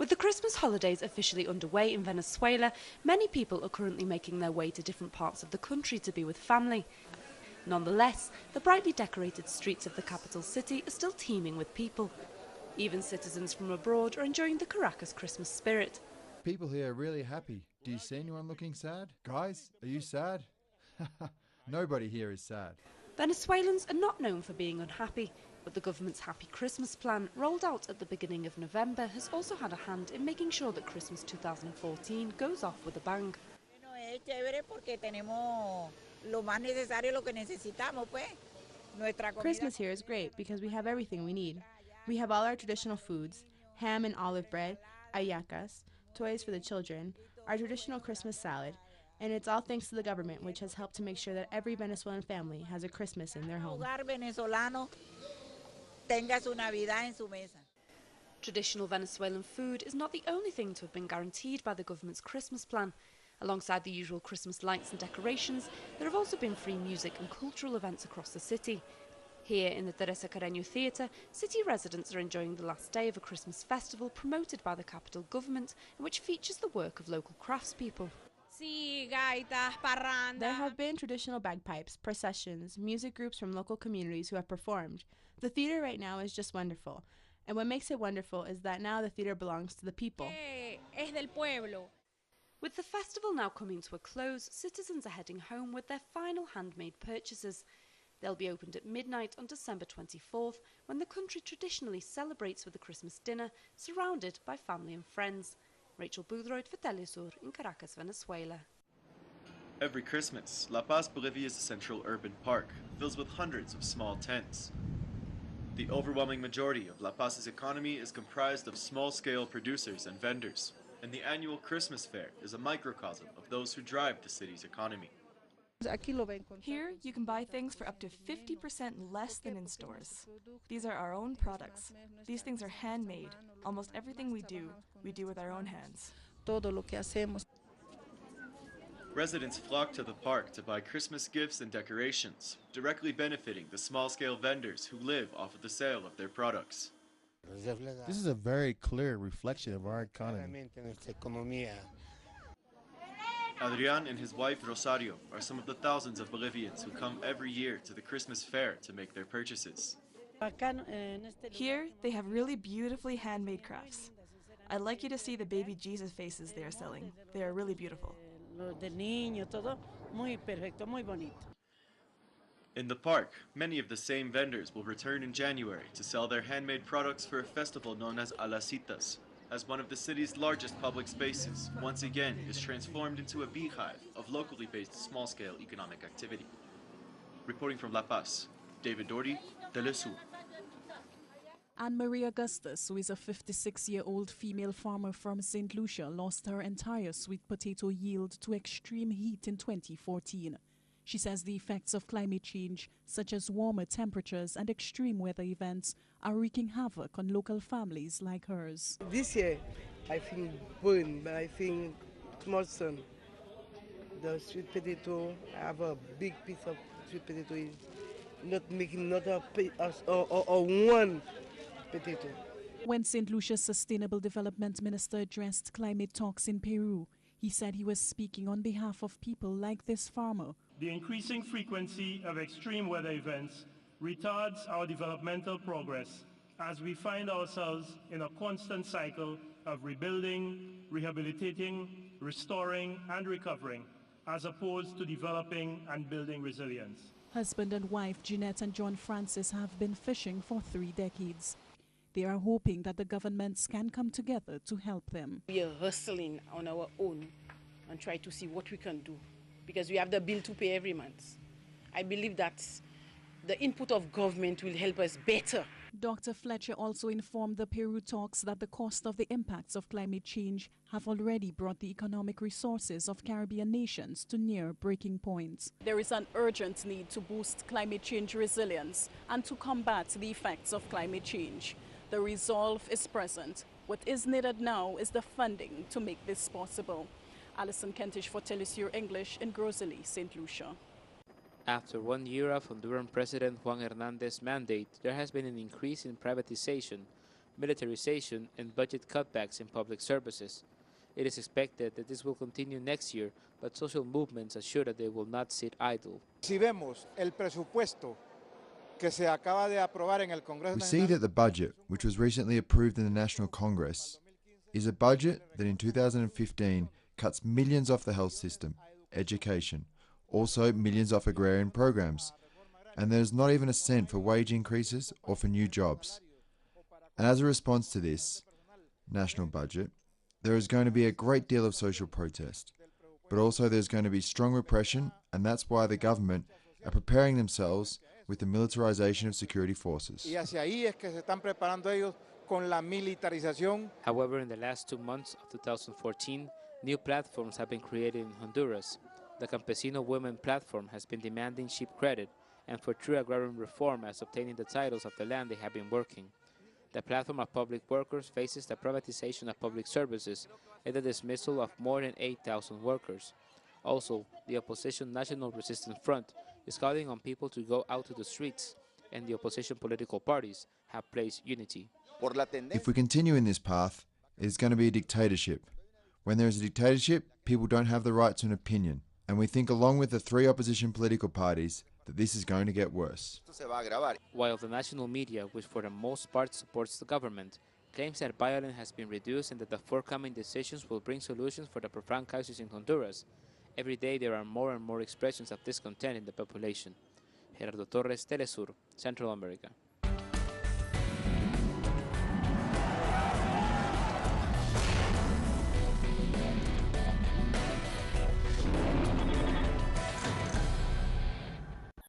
With the Christmas holidays officially underway in Venezuela, many people are currently making their way to different parts of the country to be with family. Nonetheless, the brightly decorated streets of the capital city are still teeming with people. Even citizens from abroad are enjoying the Caracas Christmas spirit. People here are really happy. Do you see anyone looking sad? Guys, are you sad? Nobody here is sad. Venezuelans are not known for being unhappy, but the government's Happy Christmas plan, rolled out at the beginning of November, has also had a hand in making sure that Christmas 2014 goes off with a bang. Christmas here is great because we have everything we need. We have all our traditional foods, ham and olive bread, hallacas, toys for the children, our traditional Christmas salad, and it's all thanks to the government, which has helped to make sure that every Venezuelan family has a Christmas in their home. Traditional Venezuelan food is not the only thing to have been guaranteed by the government's Christmas plan. Alongside the usual Christmas lights and decorations, there have also been free music and cultural events across the city. Here in the Teresa Carreño Theatre, city residents are enjoying the last day of a Christmas festival promoted by the capital government, and which features the work of local craftspeople. There have been traditional bagpipes, processions, music groups from local communities who have performed. The theatre right now is just wonderful. And what makes it wonderful is that now the theatre belongs to the people. With the festival now coming to a close, citizens are heading home with their final handmade purchases. They'll be opened at midnight on December 24th, when the country traditionally celebrates with a Christmas dinner, surrounded by family and friends. Rachel Boothroyd for teleSUR in Caracas, Venezuela. Every Christmas, La Paz, Bolivia's central urban park fills with hundreds of small tents. The overwhelming majority of La Paz's economy is comprised of small-scale producers and vendors, and the annual Christmas fair is a microcosm of those who drive the city's economy. Here, you can buy things for up to 50% less than in stores. These are our own products. These things are handmade. Almost everything we do with our own hands. Residents flock to the park to buy Christmas gifts and decorations, directly benefiting the small-scale vendors who live off of the sale of their products. This is a very clear reflection of our economy. Adrián and his wife Rosario are some of the thousands of Bolivians who come every year to the Christmas fair to make their purchases. Here, they have really beautifully handmade crafts. I'd like you to see the baby Jesus faces they are selling. They are really beautiful. In the park, many of the same vendors will return in January to sell their handmade products for a festival known as Alacitas, as one of the city's largest public spaces once again is transformed into a beehive of locally based small-scale economic activity. Reporting from La Paz, David Doherty, teleSUR. Anne-Marie Augustus, who is a 56-year-old female farmer from St. Lucia, lost her entire sweet potato yield to extreme heat in 2014. She says the effects of climate change, such as warmer temperatures and extreme weather events, are wreaking havoc on local families like hers. This year, I think burn, but I think small sun. The sweet potato, I have a big piece of sweet potato, not making not a one potato. When St. Lucia's Sustainable Development Minister addressed climate talks in Peru, he said he was speaking on behalf of people like this farmer. The increasing frequency of extreme weather events retards our developmental progress as we find ourselves in a constant cycle of rebuilding, rehabilitating, restoring, and recovering, as opposed to developing and building resilience. Husband and wife Jeanette and John Francis have been fishing for 3 decades. They are hoping that the governments can come together to help them. We are hustling on our own and try to see what we can do, because we have the bill to pay every month. I believe that the input of government will help us better. Dr. Fletcher also informed the Peru talks that the cost of the impacts of climate change have already brought the economic resources of Caribbean nations to near breaking points. There is an urgent need to boost climate change resilience and to combat the effects of climate change. The resolve is present. What is needed now is the funding to make this possible. Alison Kentish for teleSUR English in Grosely, St. Lucia. After 1 year of Honduran President Juan Hernandez's mandate, there has been an increase in privatization, militarization, and budget cutbacks in public services. It is expected that this will continue next year, but social movements assure that they will not sit idle. Si vemos el presupuesto que se acaba de aprobar en el Congreso We see that the budget, which was recently approved in the National Congress, is a budget that in 2015 cuts millions off the health system, education, also millions off agrarian programs, and there is not even a cent for wage increases or for new jobs. And as a response to this national budget, there is going to be a great deal of social protest, but also there's going to be strong repression, and that's why the government are preparing themselves with the militarization of security forces. Y hacia ahí es que se están preparando ellos con la militarización. However, in the last 2 months of 2014, new platforms have been created in Honduras. The Campesino Women Platform has been demanding sheep credit and for true agrarian reform as obtaining the titles of the land they have been working. The platform of public workers faces the privatization of public services and the dismissal of more than 8,000 workers. Also, the opposition National Resistance Front is calling on people to go out to the streets, and the opposition political parties have placed unity. If we continue in this path, it is going to be a dictatorship. When there is a dictatorship, people don't have the right to an opinion, and we think along with the three opposition political parties that this is going to get worse. While the national media, which for the most part supports the government, claims that violence has been reduced and that the forthcoming decisions will bring solutions for the profound crisis in Honduras, every day there are more and more expressions of discontent in the population. Gerardo Torres, teleSUR, Central America.